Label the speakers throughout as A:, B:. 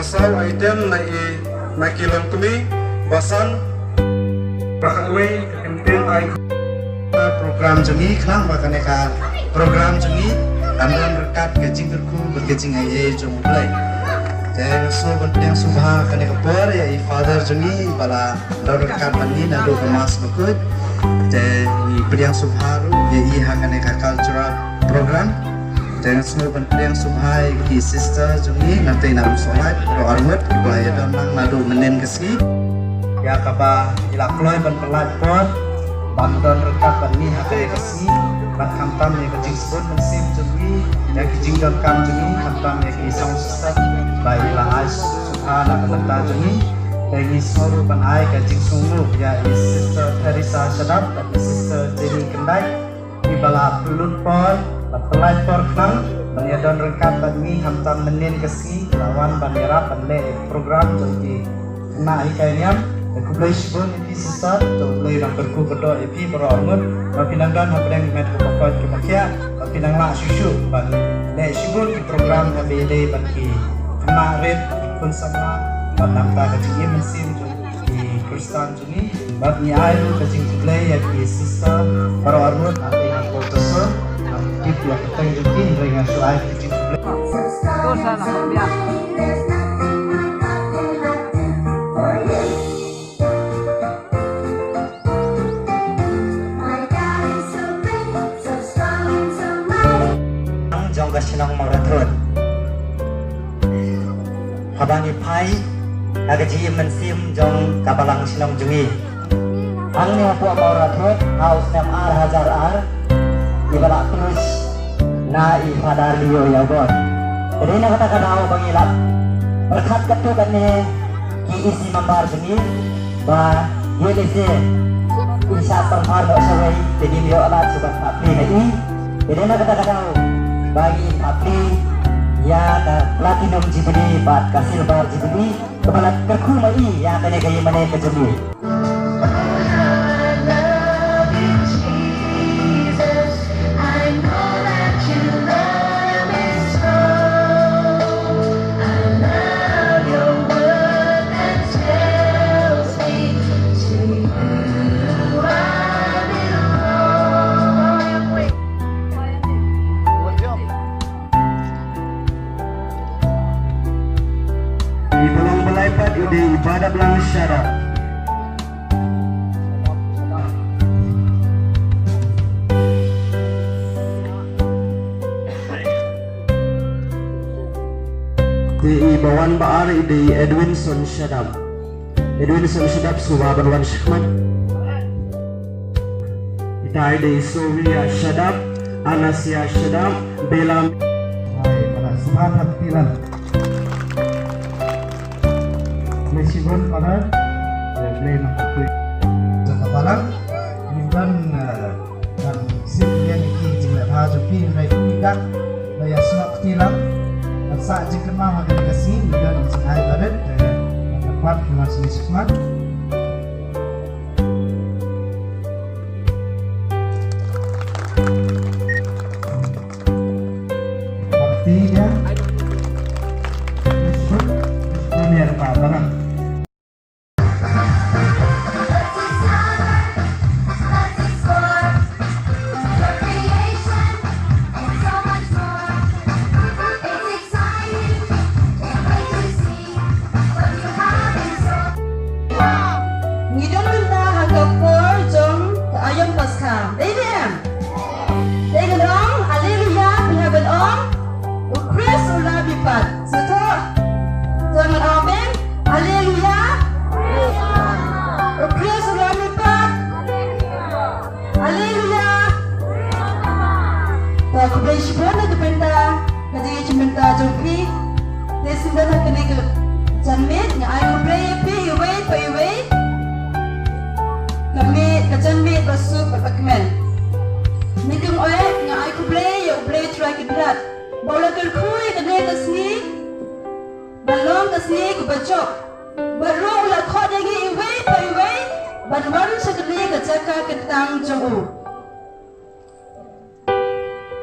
A: pasal item na kilom kami basan rakaway campaign ay program jengi klang makaneka program jengi andon rekat kecing terku berkecing ay jom mulai dan so benteng subha kaneka por ya father jengi bala andon rekat mani nado kemas bekut dan beriang subharu ya iha kaneka cultural program dan semua benteng subhai ki sister jengi nanti namu solat ro armut boleh dan nang nado menen kesi ya kaba ilakloy ban pelat pot bantuan rekat bani hake kesi ban kamtam ya kecing sebut mensim jengi ya kecing dan kam jengi kamtam ya ki sang sesat bai la as subhana kata jengi dari soru ban ai kecing sungguh ya sister Teresa Sedap dan sister Jenny Kendai di bala pulut pot pelai porknang banyadon rekat bani hamtam menin kesi lawan bandera pandai program jadi kena ikainya kublai shibun ipi sesat kublai nang berku kedo ipi berormut pinang dan hapdeng met kopot kemakia pinang la susu ban le shibun di program habede bagi kena red pun sama ban ta kecil mesin di Kristen juni bat ni ayu kecing kublai ya di sisa berormut nanti nang kotoso itu yang kita hidupi dengan soal kecil dosa nak biar jong kasinang marathon habang ipai agaji mensim jong kabalang sinong jungi ang ni apu marathon haus nam ar hajar ar ibalak terus na ipadar liyo ya god jadi na kata kadao bangilap berkat ketukan ni ki isi mambar jengi ba yelese isa permar no sawai jadi liyo alat subat papi na jadi na kata kadao bagi papi ya ka platinum jibini bat kasil bar jibini kepala kerku mai ya kene gaya mane kejemu di ibadah belang syarat di ibawan baar di Edwinson Syadab suwa berwan syakman kita di Sofia Syadab Anasia Syadab Belam pada subhanat pilan Mesibun pada play nak tu sekarang dan simpulnya ini jumlah hasil pi mereka tidak daya senok tilam saat jika mah akan kasih dan saya barat dapat masih semangat artinya ini ada apa Kubleishbona dependa kadang cimenta jongki desinda nak kene ke janmit nga ay kublei pi wait kami kajanmit basu patakmen nikum oe nga ay kublei ya kublei try kidrat bola kerkui kene kasni balong kasni kubajok barong la khodegi wait banwan sakni kachaka ketang jongu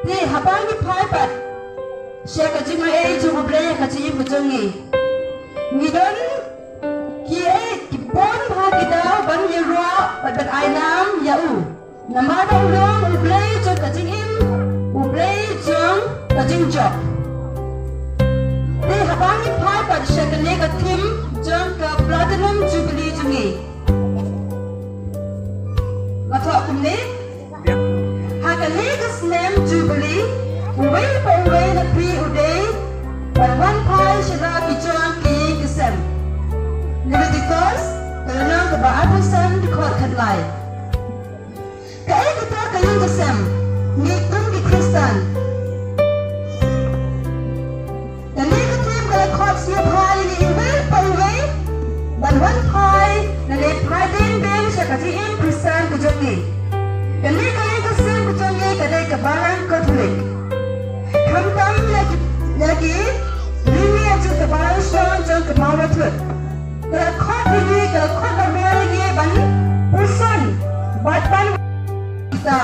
A: ni habang ni pai pat sia ka jing ai ju kublei ka chi bu jongi
B: ngidon kie kipon ha kita ban yero ban ainam yau namada ulong ublay jo kajing im ublay jong kajing jok de habangi phai par shakane ka thim jong ka platinum jubilee jungi latho kumne hakane ka snem jubilee uway pa uway na pri uday ban wan phai shira kichong ki kisem Leviticus kanang ka baatasan dikot kadlay kaya kita kayong kisem ngikon ki Kristan siya phai ni iway paway banwan phai na le phai din ben siya kasi im Kristan kujongi kani kaya kasin kujongi kadai kabaran Katolik hamtam lagi lini aja kabaran siya jang kemauan tut kalau khot ini kalau khot bermeri ban person bat ban kita